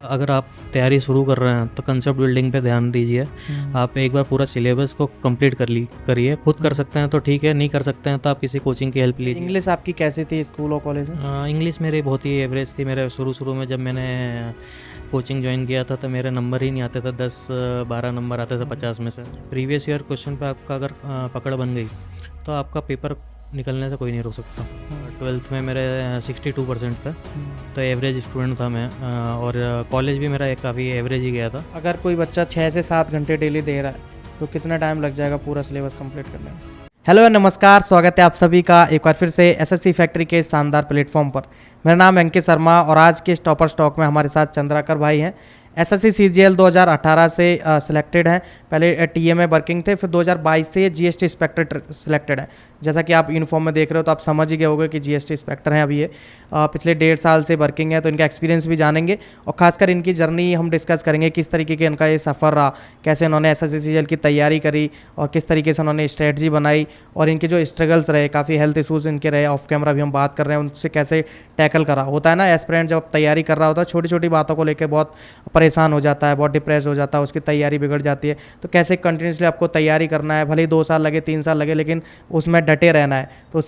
अगर आप तैयारी शुरू कर रहे हैं तो कंसेप्ट बिल्डिंग पे ध्यान दीजिए। आप एक बार पूरा सिलेबस को कंप्लीट करिए। खुद कर सकते हैं तो ठीक है, नहीं कर सकते हैं तो आप किसी कोचिंग की हेल्प लीजिए। इंग्लिश आपकी कैसी थी स्कूल और कॉलेज में? इंग्लिश मेरी बहुत ही एवरेज थी। मेरे शुरू में जब मैंने कोचिंग ज्वाइन किया था तो मेरे नंबर ही नहीं आते थे, 10-12 नंबर आते थे 50 में से। प्रीवियस ईयर क्वेश्चन पे आपका अगर पकड़ बन गई तो आपका पेपर निकलने से कोई नहीं रोक सकता। 12th में मेरे 62% थे, तो एवरेज स्टूडेंट था मैं। और कॉलेज भी मेरा काफ़ी एवरेज ही गया था। अगर कोई बच्चा 6 से 7 घंटे डेली दे रहा है तो कितना टाइम लग जाएगा पूरा सिलेबस कंप्लीट करने में? हेलो नमस्कार, स्वागत है आप सभी का एक बार फिर से एसएससी फैक्ट्री के इस शानदार प्लेटफॉर्म पर। मेरा नाम अंकित शर्मा और आज के इस टॉपर स्टॉक में हमारे साथ चंद्राकर भाई हैं। एसएससी सीजीएल 2018 से सिलेक्टेड हैं। पहले टीए में वर्किंग थे, फिर 2022 से जीएसटी इंस्पेक्टर सिलेक्टेड है। जैसा कि आप यूनिफॉर्म में देख रहे हो तो आप समझ ही गए होंगे कि जीएसटी इंस्पेक्टर हैं अभी ये। पिछले 1.5 साल से वर्किंग है, तो इनका एक्सपीरियंस भी जानेंगे और खासकर इनकी जर्नी हम डिस्कस करेंगे, किस तरीके के इनका ये सफ़र रहा, कैसे इन्होंने एसएससी सीजीएल की तैयारी करी और किस तरीके से उन्होंने स्ट्रेटजी बनाई और इनके जो स्ट्रगल्स रहे, काफ़ी हेल्थ इशूज़ इनके रहे, ऑफ कैमरा भी हम बात कर रहे हैं, उनसे कैसे टैकल करा। होता है ना, एस्पिरेंट जब तैयारी कर रहा होता है छोटी छोटी बातों को लेकर बहुत परेशान हो जाता है, बहुत डिप्रेस हो जाता है, उसकी तैयारी बिगड़ जाती है। तो कैसे कंटिन्यूसली आपको तैयारी करना है, भले ही 2 साल लगे 3 साल लगे, लेकिन उसमें डटे रहना है। तो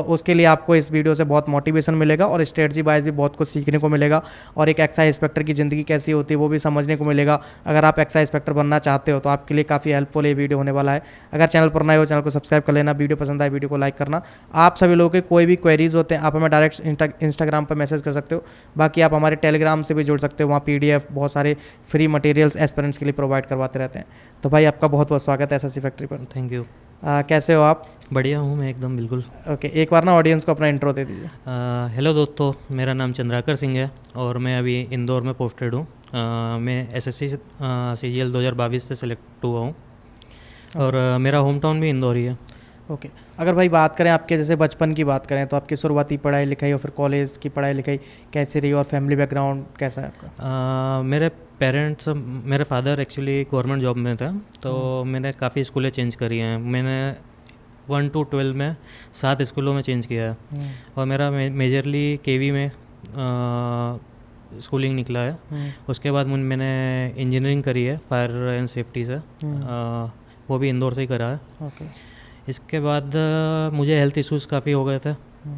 उसके लिए आपको इस वीडियो से बहुत मोटिवेशन मिलेगा और स्ट्रेटजी वाइज भी बहुत कुछ सीखने को मिलेगा और एक एक्साइज इंस्पेक्टर की ज़िंदगी कैसी होती है वो भी समझने को मिलेगा। अगर आप एक्साइज इंस्पेक्टर बनना चाहते हो तो आपके लिए काफ़ी हेल्पफुल ये वीडियो होने वाला है। अगर चैनल पर नए हो, चैनल को सब्सक्राइब कर लेना। वीडियो पसंद आए वीडियो को लाइक करना। आप सभी लोगों के कोई भी क्वेरीज होते हैं आप हमें डायरेक्ट इंस्टाग्राम पर मैसेज कर सकते हो। बाकी आप हमारे टेलीग्राम से भी जुड़ सकते हो, वहाँ PDF बहुत सारे फ्री मटेरियल्स एस्पिरेंट्स के लिए प्रोवाइड करवाते रहते हैं। तो भाई आपका बहुत बहुत स्वागत है एसएससी फैक्ट्री पर। Thank you. कैसे हो आप? बढ़िया हूँ मैं एकदम, बिल्कुल। ओके, एक बार ना ऑडियंस को अपना इंट्रो दे दीजिए। हेलो दोस्तों, मेरा नाम चंद्राकर सिंह है और मैं अभी इंदौर में पोस्टेड हूँ। मैं एसएससी सीजीएल 2022 से सिलेक्ट हुआ हूँ और मेरा होम टाउन भी इंदौर ही है। ओके, अगर भाई बात करें आपके जैसे बचपन की बात करें तो आपकी शुरुआती पढ़ाई लिखाई और फिर कॉलेज की पढ़ाई लिखाई कैसी रही और फैमिली बैकग्राउंड कैसा है आपका? मेरे पेरेंट्स, मेरे फादर एक्चुअली गवर्नमेंट जॉब में थे, तो मैंने काफ़ी स्कूलें चेंज करी हैं। मैंने 1 to 12 में 7 स्कूलों में चेंज किया है और मेरा मेजरली केवी में स्कूलिंग निकला है। उसके बाद मैंने इंजीनियरिंग करी है फायर एंड सेफ्टी से, वो भी इंदौर से ही करा है। ओके, इसके बाद मुझे हेल्थ इश्यूज़ काफ़ी हो गए थे,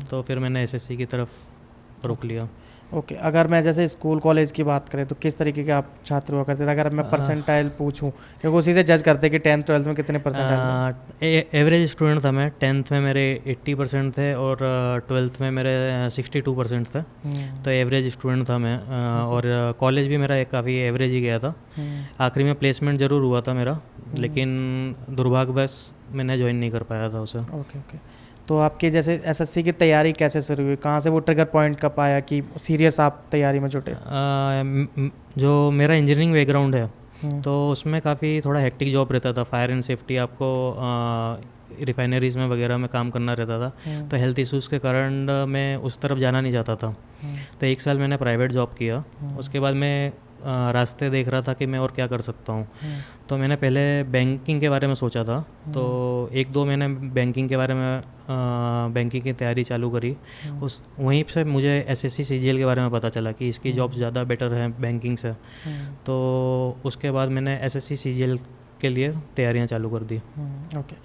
तो फिर मैंने एसएससी की तरफ रुख लिया। ओके, अगर मैं जैसे स्कूल कॉलेज की बात करें तो किस तरीके के आप छात्र हुआ करते थे? अगर मैं परसेंटाइल पूछूं, क्योंकि उसी से जज करते कि 10th 12th में कितने परसेंटाइल? एवरेज स्टूडेंट था मैं। 10th में मेरे 80% थे और 12th में मेरे 62% थे, तो एवरेज स्टूडेंट था मैं। और कॉलेज भी मेरा काफ़ी एवरेज ही गया था। आखिरी में प्लेसमेंट ज़रूर हुआ था मेरा, लेकिन दुर्भाग्यवश मैंने ज्वाइन नहीं कर पाया था उसे। ओके ओके, तो आपकी जैसे एसएससी की तैयारी कैसे शुरू हुई? कहाँ से वो ट्रिगर पॉइंट कब आया कि सीरियस आप तैयारी में जुटे? जो मेरा इंजीनियरिंग बैकग्राउंड है तो उसमें काफ़ी थोड़ा हेक्टिक जॉब रहता था। फायर एंड सेफ्टी, आपको रिफाइनरीज में वगैरह में काम करना रहता था, तो हेल्थ इश्यूज़ के कारण मैं उस तरफ जाना नहीं चाहता था। तो 1 साल मैंने प्राइवेट जॉब किया। उसके बाद मैं रास्ते देख रहा था कि मैं और क्या कर सकता हूँ। तो मैंने पहले बैंकिंग के बारे में सोचा था, तो 1-2 महीने बैंकिंग के बारे में बैंकिंग की तैयारी चालू करी। वहीं से मुझे एसएससी सीजीएल के बारे में पता चला कि इसकी जॉब्स ज़्यादा बेटर है बैंकिंग से। तो उसके बाद मैंने एसएससी सीजीएल के लिए तैयारियां चालू कर दी। ओके,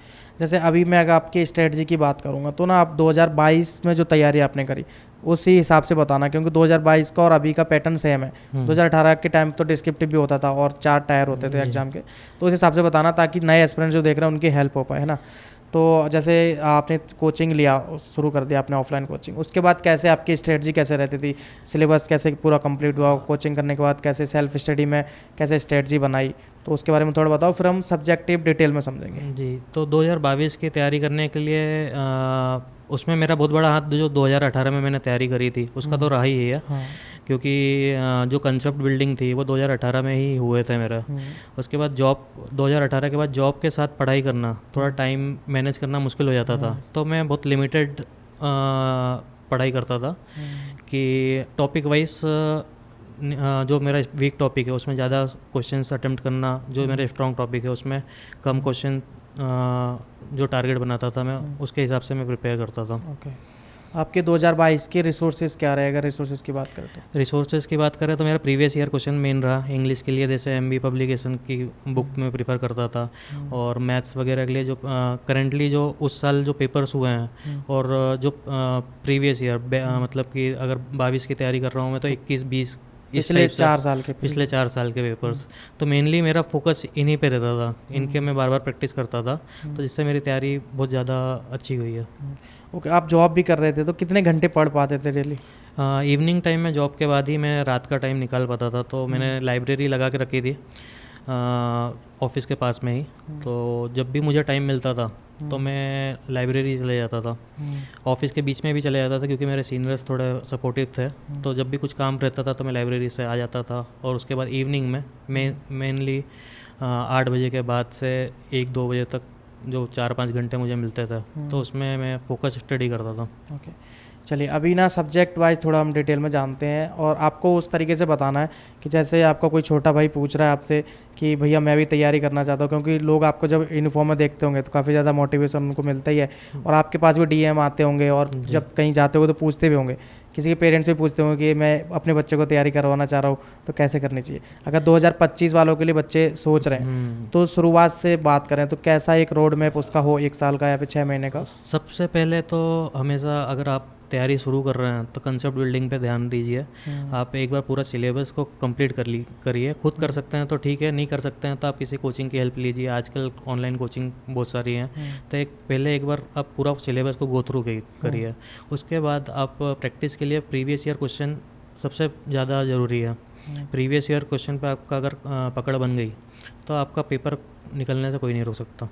जैसे अभी मैं अगर आपकी स्ट्रेटजी की बात करूँगा तो ना आप 2022 में जो तैयारी आपने करी उसी हिसाब से बताना, क्योंकि 2022 का और अभी का पैटर्न सेम है। 2018 के टाइम तो डिस्क्रिप्टिव भी होता था और 4 टायर होते थे एग्जाम के, तो उस हिसाब से बताना ताकि नए एस्पिरेंट्स जो देख रहे हैं उनकी हेल्प हो पाए, है ना। तो जैसे आपने कोचिंग लिया, शुरू कर दिया आपने ऑफलाइन कोचिंग, उसके बाद कैसे आपकी स्ट्रेटजी कैसे रहती थी? सिलेबस कैसे पूरा कंप्लीट हुआ? कोचिंग करने के बाद कैसे सेल्फ स्टडी में कैसे स्ट्रेटजी बनाई? तो उसके बारे में थोड़ा बताओ, फिर हम सब्जेक्टिव डिटेल में समझेंगे। जी, तो 2022 की तैयारी करने के लिए उसमें मेरा बहुत बड़ा हाथ जो 2018 में मैंने तैयारी करी थी उसका तो रहा ही है। क्योंकि जो कंसेप्ट बिल्डिंग थी वो 2018 में ही हुए थे मेरा। उसके बाद जॉब, 2018 के बाद जॉब के साथ पढ़ाई करना, थोड़ा टाइम मैनेज करना मुश्किल हो जाता था, तो मैं बहुत लिमिटेड पढ़ाई करता था कि टॉपिक वाइज जो मेरा वीक टॉपिक है उसमें ज़्यादा क्वेश्चंस अटेम्प्ट करना, जो मेरा स्ट्रॉन्ग टॉपिक है उसमें कम क्वेश्चन जो टारगेट बनाता था मैं उसके हिसाब से मैं प्रिपेयर करता था। ओके, आपके 2022 के रिसोर्सेज क्या रहे, अगर रिसोर्सेज की बात करें तो? रिसोर्सेज की बात करें तो मेरा प्रीवियस ईयर क्वेश्चन मेन रहा इंग्लिश के लिए, जैसे एमबी पब्लिकेशन की बुक में प्रिफर करता था। और मैथ्स वगैरह के लिए जो करंटली जो उस साल जो पेपर्स हुए हैं और जो प्रीवियस ईयर मतलब कि अगर 22 की तैयारी कर रहा हूँ मैं तो 21-20 इस पिछले टाइप से 4 साल के पिछले 4 साल के पेपर्स। तो मेनली मेरा फोकस इन्हीं पे रहता था, इनके मैं बार बार प्रैक्टिस करता था, तो जिससे मेरी तैयारी बहुत ज़्यादा अच्छी हुई है। ओके, आप जॉब भी कर रहे थे तो कितने घंटे पढ़ पाते थे डेली? इवनिंग टाइम में जॉब के बाद ही मैं रात का टाइम निकाल पाता था, तो मैंने लाइब्रेरी लगा के रखी थी ऑफिस के पास में ही। तो जब भी मुझे टाइम मिलता था तो मैं लाइब्रेरी चले जाता था। ऑफिस के बीच में भी चले जाता था क्योंकि मेरे सीनियर्स थोड़े सपोर्टिव थे, तो जब भी कुछ काम रहता था तो मैं लाइब्रेरी से आ जाता था। और उसके बाद इवनिंग में मेनली 8 बजे के बाद से 1-2 बजे तक जो 4-5 घंटे मुझे मिलते थे, तो उसमें मैं फोकस स्टडी करता था। ओके, चलिए अभी ना सब्जेक्ट वाइज थोड़ा हम डिटेल में जानते हैं, और आपको उस तरीके से बताना है कि जैसे आपका कोई छोटा भाई पूछ रहा है आपसे कि भैया मैं भी तैयारी करना चाहता हूँ, क्योंकि लोग आपको जब यूनिफॉर्म में देखते होंगे तो काफ़ी ज़्यादा मोटिवेशन उनको मिलता ही है, और आपके पास भी डीएम आते होंगे, और जब कहीं जाते हो तो पूछते भी होंगे, किसी के पेरेंट्स भी पूछते होंगे कि मैं अपने बच्चे को तैयारी करवाना चाह रहा हूँ तो कैसे करनी चाहिए। अगर 2025 वालों के लिए बच्चे सोच रहे हैं तो शुरुआत से बात करें तो कैसा एक रोड मैप उसका हो, 1 साल का या फिर 6 महीने का? सबसे पहले तो हमेशा अगर आप तैयारी शुरू कर रहे हैं तो कंसेप्ट बिल्डिंग पे ध्यान दीजिए। आप एक बार पूरा सिलेबस को कंप्लीट करिए। खुद कर सकते हैं तो ठीक है, नहीं कर सकते हैं तो आप किसी कोचिंग की हेल्प लीजिए। आजकल ऑनलाइन कोचिंग बहुत सारी हैं, तो पहले एक बार आप पूरा सिलेबस को गो थ्रू करिए। उसके बाद आप प्रैक्टिस के लिए प्रीवियस ईयर क्वेश्चन सबसे ज़्यादा ज़रूरी है। प्रीवियस ईयर क्वेश्चन पे आपका अगर पकड़ बन गई तो आपका पेपर निकलने से कोई नहीं रोक सकता।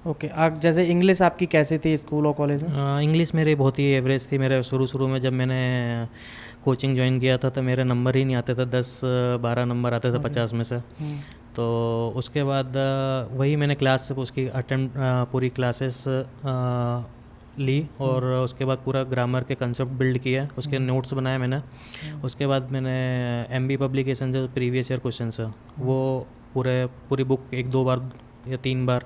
ओके, आप जैसे इंग्लिश आपकी कैसी थी स्कूल और कॉलेज में? इंग्लिश मेरी बहुत ही एवरेज थी। मेरे शुरू में जब मैंने कोचिंग ज्वाइन किया था तो मेरे नंबर ही नहीं आते थे, 10-12 नंबर आते थे 50 में से। तो उसके बाद वही मैंने क्लास उसकी पूरी क्लासेस ली, और उसके बाद पूरा ग्रामर के कंसेप्ट बिल्ड किया, उसके नोट्स बनाए मैंने। उसके बाद मैंने एमबी पब्लिकेशन जो प्रीवियस ईयर क्वेश्चन है वो पूरी बुक 1-2 बार या 3 बार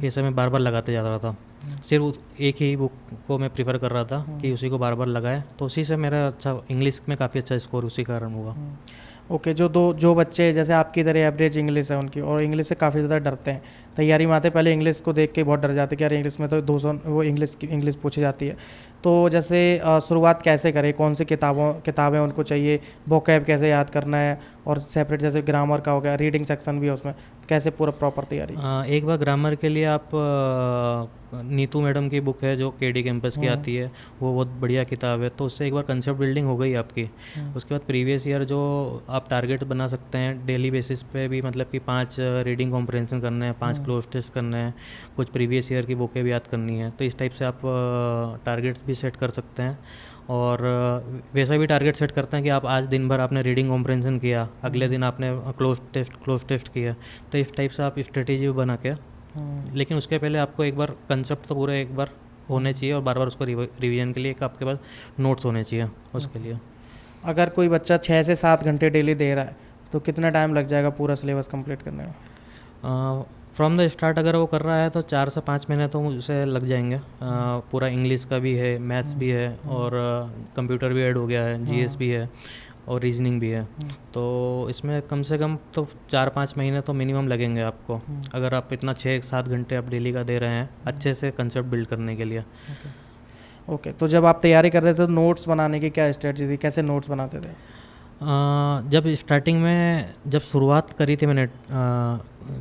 ये सब मैं बार बार लगाते जा रहा था। सिर्फ एक ही बुक को मैं प्रीफर कर रहा था कि उसी को बार बार लगाए, तो उसी से मेरा अच्छा इंग्लिश में काफ़ी अच्छा स्कोर उसी कारण हुआ। ओके, जो बच्चे जैसे आपकी तरह एवरेज इंग्लिश है उनकी, और इंग्लिश से काफ़ी ज़्यादा डरते हैं, तैयारी में आते पहले इंग्लिश को देख के बहुत डर जाते हैं कि यार इंग्लिश में तो 200 वो इंग्लिश पूछी जाती है, तो जैसे शुरुआत कैसे करें, कौन सी किताबें उनको चाहिए, वोकैब कैसे याद करना है, और सेपरेट जैसे ग्रामर का हो गया, रीडिंग सेक्शन भी है उसमें, कैसे पूरा प्रॉपर तैयारी? एक बार ग्रामर के लिए आप नीतू मैडम की बुक है जो केडी कैंपस की आती है, वो बहुत बढ़िया किताब है, तो उससे एक बार कंसेप्ट बिल्डिंग हो गई आपकी। उसके बाद प्रीवियस ईयर जो आप टारगेट बना सकते हैं डेली बेसिस पे भी, मतलब कि 5 रीडिंग कॉम्प्रहेंशन करने हैं, 5 क्लोज टेस्ट करने हैं, कुछ प्रीवियस ईयर की बुकें भी याद करनी है, तो इस टाइप से आप टारगेट्स भी सेट कर सकते हैं। और वैसा भी टारगेट सेट करते हैं कि आप आज दिन भर आपने रीडिंग कॉम्प्रहेंशन किया, अगले दिन आपने क्लोज टेस्ट किया, तो इस टाइप से आप स्ट्रेटेजी बना के, लेकिन उसके पहले आपको एक बार कंसेप्ट तो पूरा एक बार होने चाहिए, और बार बार उसको रिवीजन के लिए एक आपके पास नोट्स होने चाहिए उसके लिए। अगर कोई बच्चा 6 से 7 घंटे डेली दे रहा है तो कितना टाइम लग जाएगा पूरा सिलेबस कंप्लीट करने में? फ्रॉम द स्टार्ट अगर वो कर रहा है तो 4 से 5 महीने तो उसे लग जाएंगे। पूरा इंग्लिश का भी है, मैथ्स भी है, और कंप्यूटर भी ऐड हो गया है, जीएस भी है, और रीजनिंग भी है, तो इसमें कम से कम तो 4-5 महीने तो मिनिमम लगेंगे आपको, अगर आप इतना 6-7 घंटे आप डेली का दे रहे हैं अच्छे से कंसेप्ट बिल्ड करने के लिए। ओके, तो जब आप तैयारी कर रहे थे तो नोट्स बनाने की क्या स्ट्रेटजी थी, कैसे नोट्स बनाते थे? जब स्टार्टिंग में जब शुरुआत करी थी मैंने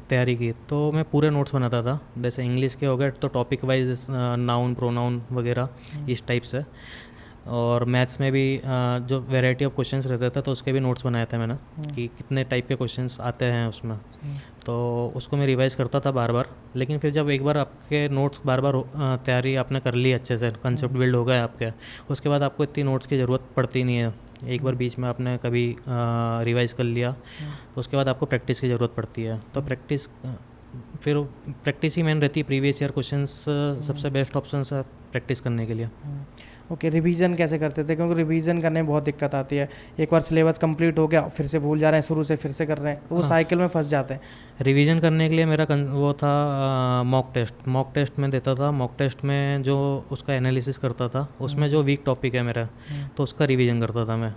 तैयारी की, तो मैं पूरे नोट्स बनाता था। जैसे इंग्लिश के हो गए तो टॉपिक वाइज नाउन प्रोनाउन वगैरह इस टाइप से, और मैथ्स में भी जो वैरायटी ऑफ क्वेश्चंस रहते थे तो उसके भी नोट्स बनाए थे मैंने कि कितने टाइप के क्वेश्चंस आते हैं उसमें, तो उसको मैं रिवाइज़ करता था बार बार। लेकिन फिर जब एक बार आपके नोट्स बार बार तैयारी आपने कर ली अच्छे से, कंसेप्ट बिल्ड हो गए आपके, उसके बाद आपको इतनी नोट्स की ज़रूरत पड़ती नहीं है। एक बार बीच में आपने कभी रिवाइज़ कर लिया तो उसके बाद आपको प्रैक्टिस की ज़रूरत पड़ती है, तो प्रैक्टिस ही मेन रहती है। प्रीवियस ईयर क्वेश्चंस सबसे बेस्ट ऑप्शन है प्रैक्टिस करने के लिए। ओके, रिवीजन कैसे करते थे? क्योंकि रिवीजन करने में बहुत दिक्कत आती है, एक बार सिलेबस कंप्लीट हो गया फिर से भूल जा रहे हैं, शुरू से फिर से कर रहे हैं, तो वो हाँ। साइकिल में फंस जाते हैं। रिवीजन करने के लिए मेरा वो था मॉक टेस्ट में देता था। मॉक टेस्ट में जो उसका एनालिसिस करता था, उसमें जो वीक टॉपिक है मेरा, तो उसका रिवीजन करता था मैं।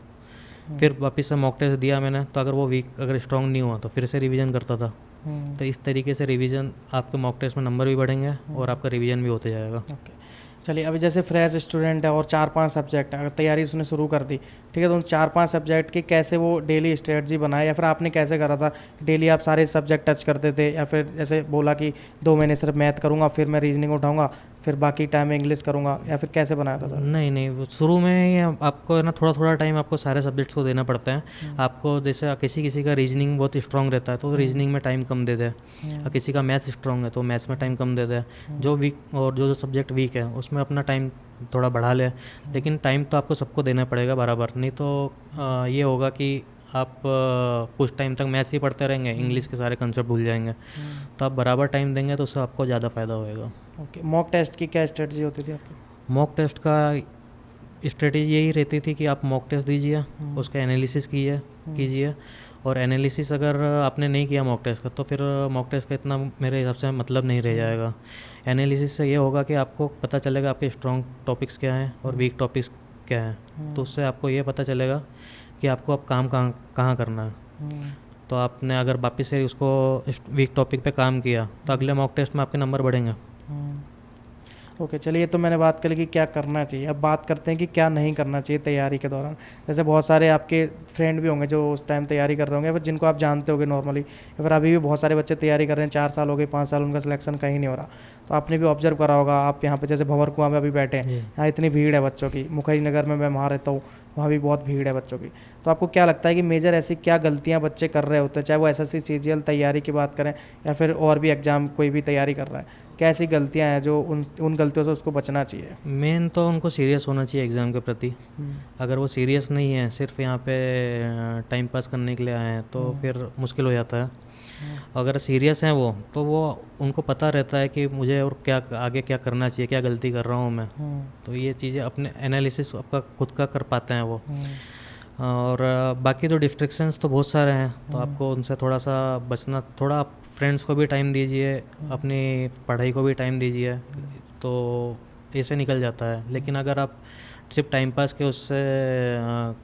फिर वापस से मॉक टेस्ट दिया मैंने, तो अगर वो वीक अगर स्ट्रांग नहीं हुआ तो फिर से रिवीजन करता था। तो इस तरीके से रिवीजन, आपके मॉक टेस्ट में नंबर भी बढ़ेंगे और आपका रिवीजन भी होते जाएगा। ओके, चलिए अभी जैसे फ्रेश स्टूडेंट है और 4-5 सब्जेक्ट है, अगर तैयारी उसने शुरू कर दी, ठीक है, तो उन 4-5 सब्जेक्ट की कैसे वो डेली स्ट्रेटजी बनाए, या फिर आपने कैसे करा था? डेली आप सारे सब्जेक्ट टच करते थे, या फिर जैसे बोला कि 2 महीने सिर्फ मैथ करूँगा, फिर मैं रीजनिंग उठाऊँगा, फिर बाकी टाइम इंग्लिश करूँगा, या फिर कैसे बनाया था सर? नहीं नहीं, वो शुरू में ही आपको है ना, थोड़ा थोड़ा टाइम आपको सारे सब्जेक्ट्स को देना पड़ता है। आपको जैसे किसी किसी का रीजनिंग बहुत स्ट्रांग रहता है तो रीजनिंग में टाइम कम दे दे, और किसी का मैथ्स स्ट्रांग है तो मैथ्स में टाइम कम दे दे। जो वीक और जो सब्जेक्ट वीक है उसमें अपना टाइम थोड़ा बढ़ा ले, लेकिन टाइम तो आपको सबको देना पड़ेगा बराबर, नहीं तो ये होगा कि आप कुछ टाइम तक मैथ्स ही पढ़ते रहेंगे, इंग्लिश के सारे कंसेप्ट भूल जाएंगे। तो आप बराबर टाइम देंगे तो उससे आपको ज़्यादा फ़ायदा होएगा। ओके, मॉक टेस्ट की क्या स्ट्रेटजी होती थी आपकी? मॉक टेस्ट का स्ट्रेटेजी यही रहती थी कि आप मॉक टेस्ट दीजिए, उसका एनालिसिस कीजिए, और एनालिसिस अगर आपने नहीं किया मॉक टेस्ट का तो फिर मॉक टेस्ट का इतना मेरे हिसाब से मतलब नहीं रह जाएगा। एनालिसिस से ये होगा कि आपको पता चलेगा आपके स्ट्रॉन्ग टॉपिक्स क्या हैं और वीक टॉपिक्स क्या हैं, तो उससे आपको ये पता चलेगा कि आपको अब काम कहाँ करना है। तो आपने अगर वापस से उसको वीक टॉपिक पे काम किया तो अगले मॉक टेस्ट में आपके नंबर बढ़ेंगे। ओके, चलिए ये तो मैंने बात करी कि क्या करना चाहिए, अब बात करते हैं कि क्या नहीं करना चाहिए तैयारी के दौरान। जैसे बहुत सारे आपके फ्रेंड भी होंगे जो उस टाइम तैयारी कर रहे होंगे, या फिर जिनको आप जानते होंगे नॉर्मली, या फिर अभी भी बहुत सारे बच्चे तैयारी कर रहे हैं, 4 साल हो गए, 5 साल, उनका सिलेक्शन कहीं नहीं हो रहा। तो आपने भी ऑब्जर्व करा होगा, आप यहाँ पे जैसे भंवर कुआं में अभी बैठे हैं, यहाँ इतनी भीड़ है बच्चों की, मुखर्जी नगर में मैं वहाँ रहता हूँ, वहाँ भी बहुत भीड़ है बच्चों की। तो आपको क्या लगता है कि मेजर ऐसी क्या गलतियाँ बच्चे कर रहे होते हैं, चाहे वो एसएससी सीजीएल तैयारी की बात करें या फिर और भी एग्जाम कोई भी तैयारी कर रहा है, क्या ऐसी गलतियाँ हैं जो उन गलतियों से उसको बचना चाहिए? मेन तो उनको सीरियस होना चाहिए एग्ज़ाम के प्रति। अगर वो सीरियस नहीं है, सिर्फ यहाँ पे टाइम पास करने के लिए आए हैं, तो फिर मुश्किल हो जाता है। अगर सीरियस हैं वो, तो वो उनको पता रहता है कि मुझे और क्या आगे क्या करना चाहिए, क्या गलती कर रहा हूँ मैं, तो ये चीज़ें अपने एनालिसिस आपका खुद का कर पाते हैं वो। और बाकी तो डिस्ट्रैक्शंस तो बहुत सारे हैं, तो आपको उनसे थोड़ा सा बचना, थोड़ा फ्रेंड्स को भी टाइम दीजिए, अपनी पढ़ाई को भी टाइम दीजिए, तो ऐसे निकल जाता है। लेकिन अगर आप सिर्फ टाइम पास के उससे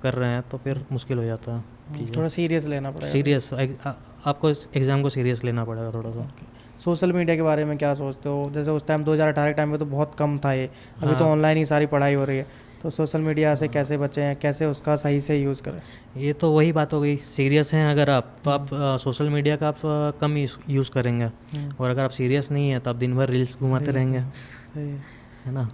कर रहे हैं तो फिर मुश्किल हो जाता है। थोड़ा सीरियस लेना पड़ेगा। सीरियस आपको इस एग्ज़ाम को सीरियस लेना पड़ेगा थोड़ा सा। सोशल मीडिया के बारे में क्या सोचते हो? जैसे उस टाइम 2018 के टाइम में तो बहुत कम था ये, अभी तो ऑनलाइन ही सारी पढ़ाई हो रही है, तो सोशल मीडिया से कैसे बचें, कैसे उसका सही से यूज़ करें? ये तो वही बात हो गई, सीरियस हैं अगर आप तो आप सोशल मीडिया का आप कम यूज़ करेंगे, और अगर आप सीरियस नहीं है तो आप दिन भर रील्स घुमाते रहेंगे, सही है ना।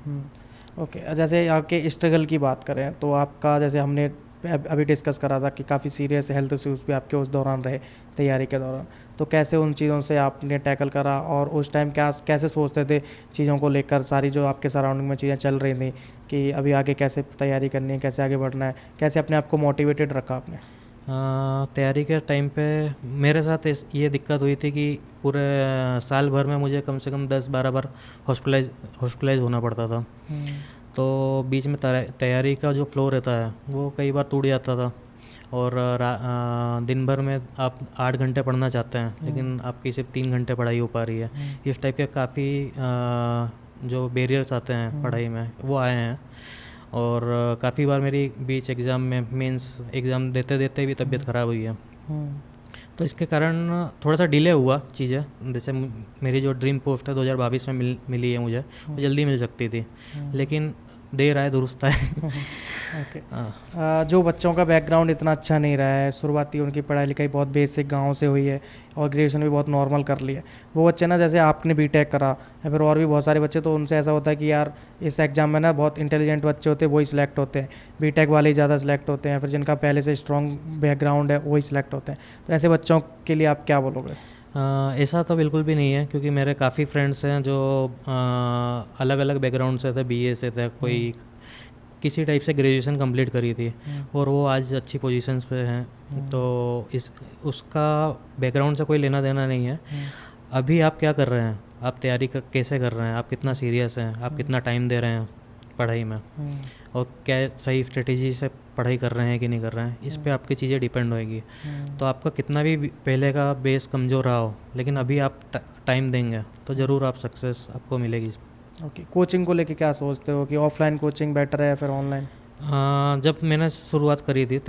ओके, जैसे आपके स्ट्रगल की बात करें तो आपका, जैसे हमने अभी डिस्कस करा था कि काफ़ी सीरियस हेल्थ इश्यूज़ भी आपके उस दौरान रहे तैयारी के दौरान, तो कैसे उन चीज़ों से आपने टैकल करा, और उस टाइम कैसे सोचते थे चीज़ों को लेकर, सारी जो आपके सराउंडिंग में चीज़ें चल रही थी कि अभी आगे कैसे तैयारी करनी है, कैसे आगे बढ़ना है, कैसे अपने आप को मोटिवेटेड रखा आपने? तैयारी के टाइम पे मेरे साथ ये दिक्कत हुई थी कि पूरे साल भर में मुझे कम से कम 10-12 बार हॉस्पिटलाइज होना पड़ता था। तो बीच में तैयारी का जो फ्लो रहता है वो कई बार टूट जाता था, और दिन भर में आप 8 घंटे पढ़ना चाहते हैं लेकिन आपकी सिर्फ 3 घंटे पढ़ाई हो पा रही है। इस टाइप के काफ़ी जो बैरियर्स आते हैं पढ़ाई में वो आए हैं, और काफ़ी बार मेरी बीच एग्ज़ाम में, मेंस एग्ज़ाम देते देते भी तबीयत ख़राब हुई है। तो इसके कारण थोड़ा सा डिले हुआ चीज़ें। जैसे मेरी जो ड्रीम पोस्ट है 2022 में मिली है मुझे, वो जल्दी मिल सकती थी, लेकिन देर आए दुरुस्त आए। ओके, जो बच्चों का बैकग्राउंड इतना अच्छा नहीं रहा है, शुरुआती उनकी पढ़ाई लिखाई बहुत बेसिक गांव से हुई है और ग्रेजुएशन भी बहुत नॉर्मल कर लिया, वो बच्चे ना, जैसे आपने बीटेक करा या फिर और भी बहुत सारे बच्चे, तो उनसे ऐसा होता है कि यार इस एग्ज़ाम में ना बहुत इंटेलिजेंट बच्चे होते हैं वही सिलेक्ट होते हैं, बीटेक वाले ही ज़्यादा सिलेक्ट होते हैं, फिर जिनका पहले से स्ट्रॉन्ग बैकग्राउंड है वही सिलेक्ट होते हैं। तो ऐसे बच्चों के लिए आप क्या बोलोगे? ऐसा तो बिल्कुल भी नहीं है, क्योंकि मेरे काफ़ी फ्रेंड्स हैं जो अलग अलग बैकग्राउंड से थे, बीए से थे, कोई किसी टाइप से ग्रेजुएशन कंप्लीट करी थी और वो आज अच्छी पोजीशंस पे हैं। तो उसका बैकग्राउंड से कोई लेना देना नहीं है। अभी आप क्या कर रहे हैं, आप तैयारी कैसे कर रहे हैं, आप कितना सीरियस हैं, आप कितना टाइम दे रहे हैं, पढ़ाई में, और क्या सही स्ट्रेटेजी से पढ़ाई कर रहे हैं कि नहीं कर रहे हैं, इस पे आपकी चीज़ें डिपेंड होएगी। तो आपका कितना भी पहले का बेस कमज़ोर रहा हो, लेकिन अभी आप टाइम देंगे तो ज़रूर आप सक्सेस आपको मिलेगी। ओके, कोचिंग को लेके क्या सोचते हो कि ऑफलाइन कोचिंग बेटर है या फिर ऑनलाइन? जब मैंने शुरुआत करी थी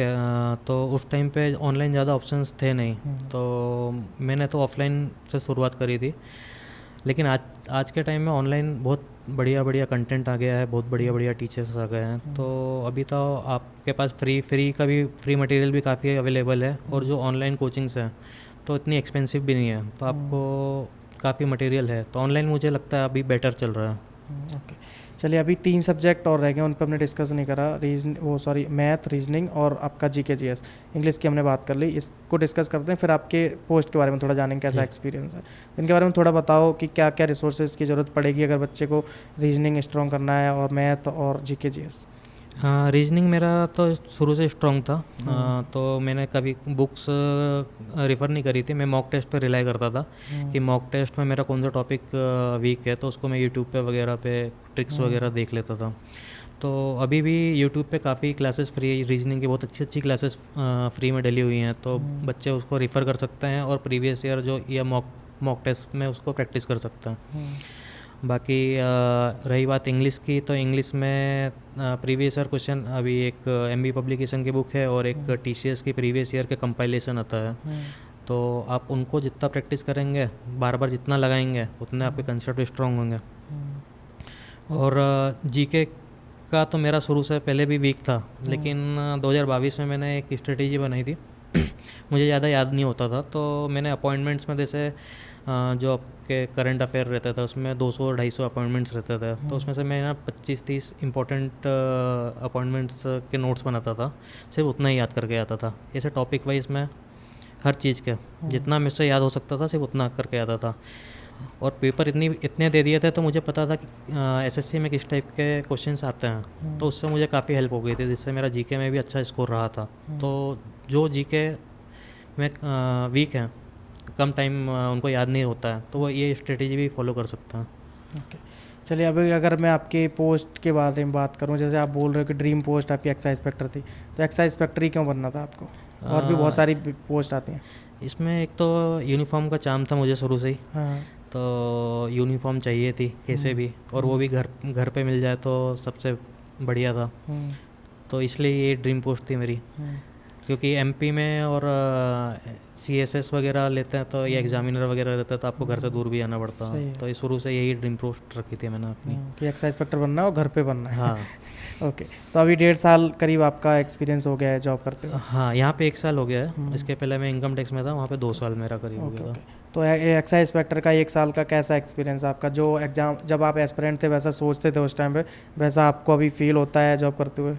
तो उस टाइम पे ऑनलाइन ज़्यादा ऑप्शंस थे नहीं, तो मैंने तो ऑफलाइन से शुरुआत करी थी। लेकिन आज के टाइम में ऑनलाइन बहुत बढ़िया बढ़िया कंटेंट आ गया है, बहुत बढ़िया बढ़िया टीचर्स आ गए हैं। तो अभी तो आपके पास फ्री मटेरियल भी काफ़ी अवेलेबल है, और जो ऑनलाइन कोचिंग्स हैं तो इतनी एक्सपेंसिव भी नहीं है, तो आपको काफ़ी मटेरियल है। तो ऑनलाइन मुझे लगता है अभी बेटर चल रहा है। ओके, चलिए अभी 3 सब्जेक्ट और रह गए, उन पर हमने डिस्कस नहीं करा। मैथ, रीजनिंग और आपका जीके जीएस। इंग्लिश की हमने बात कर ली, इसको डिस्कस करते हैं। फिर आपके पोस्ट के बारे में थोड़ा जानेंगे, कैसा एक्सपीरियंस है इनके बारे में थोड़ा बताओ कि क्या क्या रिसोर्सेज की ज़रूरत पड़ेगी अगर बच्चे को रीजनिंग स्ट्रॉन्ग करना है, और मैथ और जीके जीएस। रीजनिंग मेरा तो शुरू से स्ट्रॉन्ग था। तो मैंने कभी बुक्स रेफ़र नहीं करी थी, मैं मॉक टेस्ट पे रिलाई करता था कि मॉक टेस्ट में मेरा कौन सा टॉपिक वीक है, तो उसको मैं यूट्यूब पे वगैरह पे ट्रिक्स वगैरह देख लेता था। तो अभी भी यूट्यूब पे काफ़ी क्लासेस फ्री, रीजनिंग की बहुत अच्छी अच्छी क्लासेस फ्री में डली हुई हैं, तो बच्चे उसको रेफ़र कर सकते हैं और प्रीवियस ईयर जो या मॉक टेस्ट में उसको प्रैक्टिस कर सकते हैं। बाकी रही बात इंग्लिश की, तो इंग्लिश में प्रीवियस ईयर क्वेश्चन अभी एक एमबी पब्लिकेशन की बुक है और एक टीसीएस की प्रीवियस ईयर के कंपाइलेशन आता है। तो आप उनको जितना प्रैक्टिस करेंगे, बार बार जितना लगाएंगे, उतने आपके कंसेप्ट स्ट्रॉन्ग होंगे। और जीके का तो मेरा शुरू से पहले भी वीक था, लेकिन 2022 में मैंने एक स्ट्रेटेजी बनाई थी। मुझे ज़्यादा याद नहीं होता था, तो मैंने अपॉइंटमेंट्स में जैसे जो आपके करंट अफेयर रहता था उसमें 200-250 अपॉइंटमेंट्स रहते थे, तो उसमें से मैं ना 25-30 इंपॉर्टेंट अपॉइंटमेंट्स के नोट्स बनाता था, सिर्फ उतना ही याद करके आता था। ऐसे टॉपिक वाइज में हर चीज़ के जितना मुझसे याद हो सकता था सिर्फ उतना करके आता था। और पेपर इतने दे दिए थे, तो मुझे पता था कि एसएससी में किस टाइप के क्वेश्चंस आते हैं, तो उससे मुझे काफ़ी हेल्प हो गई थी, जिससे मेरा जीके में भी अच्छा स्कोर रहा था। तो जो जीके में वीक हैं, कम टाइम उनको याद नहीं होता है, तो वो ये स्ट्रेटेजी भी फॉलो कर सकता है। ओके, चलिए अभी अगर मैं आपके पोस्ट के बारे में बात करूं, जैसे आप बोल रहे हो कि ड्रीम पोस्ट आपकी एक्साइज इंस्पेक्टर थी, तो एक्साइज इंस्पेक्टर ही क्यों बनना था आपको? और भी बहुत सारी पोस्ट आती हैं। इसमें एक तो यूनिफॉर्म का चार्म था मुझे शुरू से ही। हाँ। तो यूनिफॉर्म चाहिए थी कैसे भी, और वो भी घर पे मिल जाए तो सबसे बढ़िया था। तो इसलिए ये ड्रीम पोस्ट थी मेरी, क्योंकि एमपी में और सीएसएस वगैरह लेते हैं तो ये एग्जामिनर वगैरह रहता है, तो आपको घर से दूर भी आना पड़ता है। तो इस शुरू से यही ड्रीम पोस्ट रखी थी मैंने अपनी कि एक्साइज इंस्पेक्टर बनना है और घर पे बनना है। हाँ। ओके, तो अभी 1.5 साल करीब आपका एक्सपीरियंस हो गया है जॉब करते हुए? हाँ, यहाँ पे 1 साल हो गया है। इसके पहले मैं इनकम टैक्स में था, वहाँ पे 2 साल मेरा करीब हो गया था। तो एक्साइज इंस्पेक्टर का 1 साल का कैसा एक्सपीरियंस आपका? जो एग्ज़ाम जब आप एस्पिरेंट थे वैसा सोचते थे उस टाइम पे, वैसा आपको अभी फील होता है जॉब करते हुए?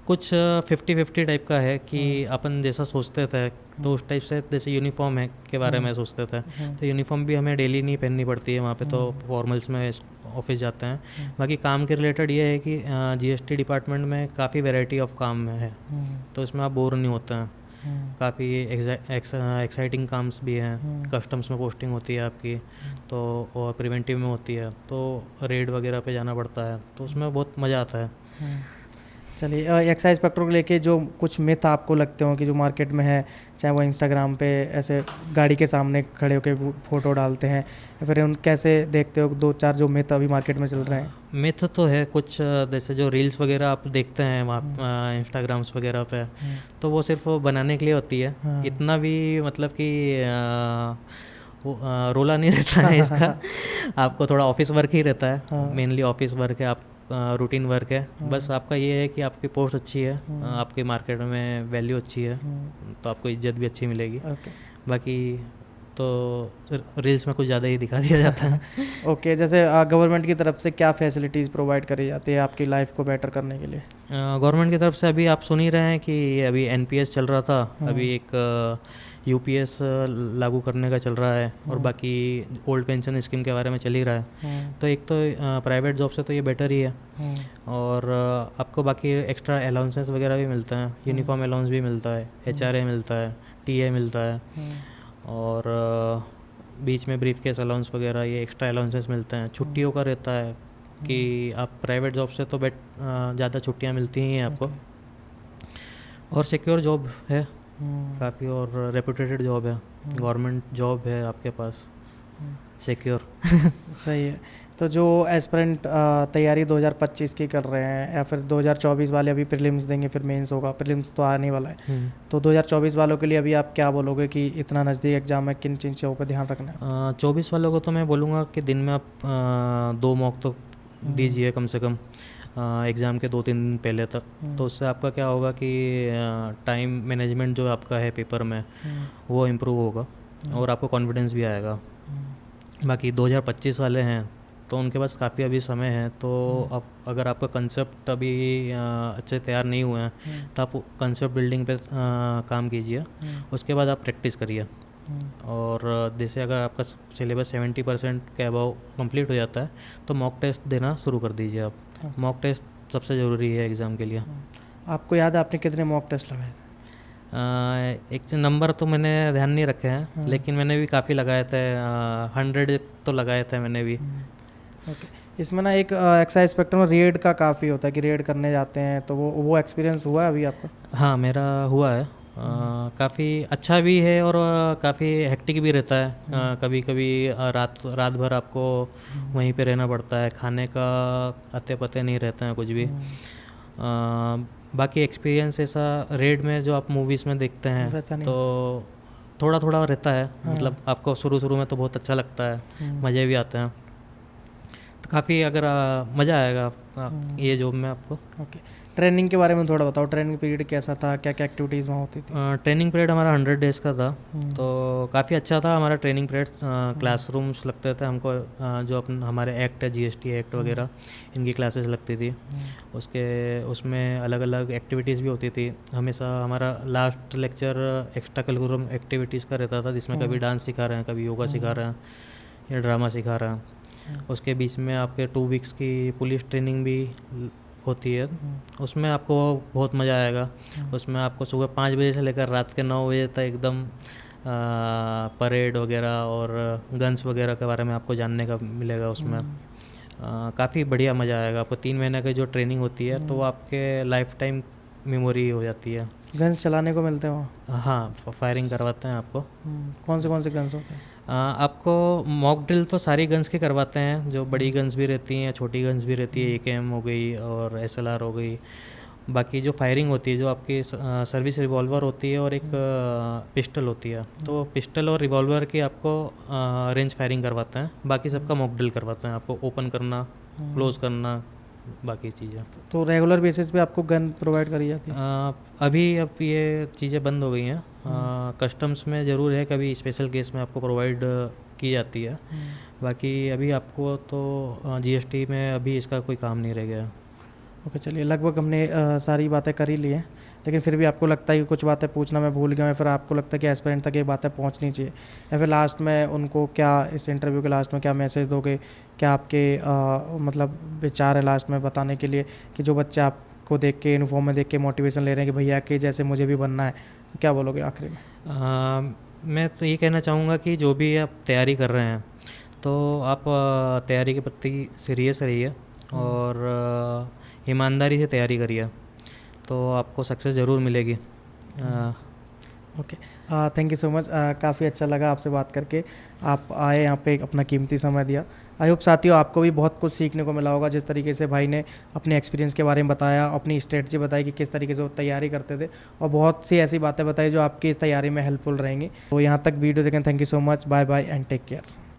कुछ 50-50 टाइप का है कि अपन जैसा सोचते थे तो उस टाइप से, जैसे यूनिफॉर्म है के बारे में सोचते थे, तो यूनिफॉर्म भी हमें डेली नहीं पहननी पड़ती है वहाँ पे, तो फॉर्मल्स में ऑफिस जाते हैं। बाकी काम के रिलेटेड ये है कि जीएसटी डिपार्टमेंट में काफ़ी वैरायटी ऑफ काम है, तो इसमें आप बोर नहीं होते हैं। काफ़ी एक्साइटिंग काम्स भी हैं। कस्टम्स में पोस्टिंग होती है आपकी, तो और प्रिवेंटिव में होती है, तो रेड वगैरह पे जाना पड़ता है, तो उसमें बहुत मज़ा आता है। चलिए, एक्साइज इंस्पेक्टर को लेके जो कुछ मिथ आपको लगते हो कि जो मार्केट में है, चाहे वो इंस्टाग्राम पे ऐसे गाड़ी के सामने खड़े होकर फ़ोटो डालते हैं, या फिर उन कैसे देखते हो 2-4 जो मिथ अभी मार्केट में चल रहे हैं? मिथ तो है कुछ, जैसे जो रील्स वगैरह आप देखते हैं वहाँ इंस्टाग्राम्स वगैरह पे, तो वो सिर्फ बनाने के लिए होती है। इतना भी मतलब कि रोला नहीं रहता है इसका। आपको थोड़ा ऑफिस वर्क ही रहता है, मेनली ऑफिस वर्क है, आप रूटीन वर्क है। बस आपका ये है कि आपकी पोस्ट अच्छी है, आपके मार्केट में वैल्यू अच्छी है, तो आपको इज्जत भी अच्छी मिलेगी। बाकी तो रील्स में कुछ ज़्यादा ही दिखा दिया जाता है। ओके, जैसे गवर्नमेंट की तरफ से क्या फैसिलिटीज़ प्रोवाइड करी जाती है आपकी लाइफ को बेटर करने के लिए? गवर्नमेंट की तरफ से अभी आप सुन ही रहे हैं कि अभी एनपीएस चल रहा था, अभी एक यूपीएस लागू करने का चल रहा है, और बाकी ओल्ड पेंशन स्कीम के बारे में चल ही रहा है। तो एक तो प्राइवेट जॉब से तो ये बेटर ही है, और आपको बाकी एक्स्ट्रा अलाउंसेस वगैरह भी मिलते हैं। यूनिफॉर्म अलाउंस भी मिलता है, एचआरए मिलता है, टीए मिलता है, और बीच में ब्रीफ केस अलाउंस वगैरह ये एक्स्ट्रा अलाउंसेस मिलते हैं। छुट्टियों का रहता है, कि आप प्राइवेट जॉब से तो ज़्यादा छुट्टियां मिलती ही हैं आपको, और सिक्योर जॉब है काफ़ी, और रेपुटेटेड जॉब है, गवर्नमेंट जॉब है आपके पास, सिक्योर। सही है। तो जो एस्पिरेंट तैयारी 2025 की कर रहे हैं, या फिर 2024 वाले अभी प्रीलिम्स देंगे, फिर मेंस होगा, प्रीलिम्स तो आने वाला है, तो 2024 वालों के लिए अभी आप क्या बोलोगे कि इतना नज़दीक एग्जाम है, किन किन चीज़ों पर ध्यान रखना है? 24 वालों को तो मैं बोलूँगा कि दिन में आप 2 मॉक तो दीजिए कम से कम, एग्ज़ाम के 2-3 दिन पहले तक। तो उससे आपका क्या होगा कि टाइम मैनेजमेंट जो आपका है पेपर में वो इम्प्रूव होगा, और आपको कॉन्फिडेंस भी आएगा। बाकी 2025 वाले हैं तो उनके पास काफ़ी अभी समय है, तो अब अगर आपका कंसेप्ट अभी अच्छे तैयार नहीं हुए हैं तो आप कंसेप्ट बिल्डिंग पे काम कीजिए, उसके बाद आप प्रैक्टिस करिए। और जैसे अगर आपका सिलेबस 70% के अबव कंप्लीट हो जाता है तो मॉक टेस्ट देना शुरू कर दीजिए आप। मॉक टेस्ट सबसे ज़रूरी है एग्ज़ाम के लिए। आपको याद है आपने कितने मॉक टेस्ट लगाए थे? एक नंबर तो मैंने ध्यान नहीं रखे हैं, लेकिन मैंने भी काफ़ी लगाए थे, 100 तो लगाए थे मैंने भी। ओके। इसमें ना एक एक्साइज स्पेक्ट्रम में रेड का काफ़ी होता है कि रेड करने जाते हैं, तो वो एक्सपीरियंस हुआ है अभी आपका? हाँ, मेरा हुआ है। काफ़ी अच्छा भी है और काफ़ी हेक्टिक भी रहता है। कभी कभी रात भर आपको वहीं पे रहना पड़ता है, खाने का अते पते नहीं रहते हैं कुछ भी। बाकी एक्सपीरियंस ऐसा रेड में जो आप मूवीज़ में देखते हैं तो थोड़ा थोड़ा रहता है। मतलब आपको शुरू शुरू में तो बहुत अच्छा लगता है, मज़े भी आते हैं, तो काफ़ी अगर मज़ा आएगा ये जॉब में आपको। ओके। ट्रेनिंग के बारे में थोड़ा बताओ, ट्रेनिंग पीरियड कैसा था, क्या क्या एक्टिविटीज़ वहाँ होती थी? ट्रेनिंग पीरियड हमारा 100 डेज़ का था, तो काफ़ी अच्छा था हमारा ट्रेनिंग पीरियड। क्लासरूम्स लगते थे हमको, जो हमारे एक्ट है, GST एक्ट वगैरह, इनकी क्लासेस लगती थी। उसमें अलग अलग एक्टिविटीज़ भी होती थी। हमेशा हमारा last lecture extra curriculum activities का रहता था, जिसमें कभी डांस सिखा रहे हैं, कभी योगा सिखा रहे हैं, या ड्रामा सिखा रहे हैं। उसके बीच में आपके 2 वीक्स की पुलिस ट्रेनिंग भी होती है, उसमें आपको बहुत मज़ा आएगा। उसमें आपको सुबह 5 बजे से लेकर रात के 9 बजे तक एकदम परेड वगैरह और गन्स वगैरह के बारे में आपको जानने का मिलेगा। उसमें काफ़ी बढ़िया मज़ा आएगा आपको। 3 महीने की जो ट्रेनिंग होती है तो वो आपके लाइफ टाइम मेमोरी हो जाती है। गन्स चलाने को मिलते हैं वहाँ? हाँ, फायरिंग करवाते हैं आपको। कौन से गन्स होते हैं? आपको मॉक ड्रिल तो सारी गन्स की करवाते हैं, जो बड़ी गन्स भी रहती हैं, छोटी गन्स भी रहती है, AKM हो गई और SLR हो गई। बाकी जो फायरिंग होती है, जो आपकी सर्विस रिवॉल्वर होती है और एक पिस्टल होती है, तो पिस्टल और रिवॉल्वर की आपको रेंज फायरिंग करवाते हैं। बाकी सबका मॉक ड्रिल करवाते हैं आपको, ओपन करना, क्लोज़ करना, बाकी चीज़ें। तो रेगुलर बेसिस पे आपको गन प्रोवाइड करी जाती है? अब ये चीज़ें बंद हो गई हैं। कस्टम्स में ज़रूर है, कभी स्पेशल केस में आपको प्रोवाइड की जाती है। बाकी अभी आपको तो GST में अभी इसका कोई काम नहीं रह गया। ओके, चलिए लगभग हमने सारी बातें कर ही ली हैं, लेकिन फिर भी आपको लगता है कि कुछ बातें पूछना मैं भूल गया, या फिर आपको लगता है कि एस्पिरेंट तक ये बातें पहुंचनी चाहिए, या फिर लास्ट में उनको क्या, इस इंटरव्यू के लास्ट में क्या मैसेज दोगे? क्या आपके मतलब विचार है लास्ट में बताने के लिए कि जो बच्चे आपको देख के, यूनिफॉर्म में देख के मोटिवेशन ले रहे हैं कि भैया के जैसे मुझे भी बनना है, तो क्या बोलोगे आखिरी में? मैं तो ये कहना चाहूँगा कि जो भी आप तैयारी कर रहे हैं तो आप तैयारी के प्रति सीरियस रहिए और ईमानदारी से तैयारी करिए, तो आपको सक्सेस ज़रूर मिलेगी। Okay, thank you so much. काफ़ी अच्छा लगा आपसे बात करके। आप आए यहाँ पे, अपना कीमती समय दिया। आई होप साथियों आपको भी बहुत कुछ सीखने को मिला होगा। जिस तरीके से भाई ने अपने एक्सपीरियंस के बारे में बताया, अपनी स्ट्रेटजी बताई कि किस तरीके से वो तैयारी करते थे, और बहुत सी ऐसी बातें बताई जो आपकी इस तैयारी में हेल्पफुल रहेंगी। तो यहाँ तक वीडियो देखें, thank you so much, bye bye and take care.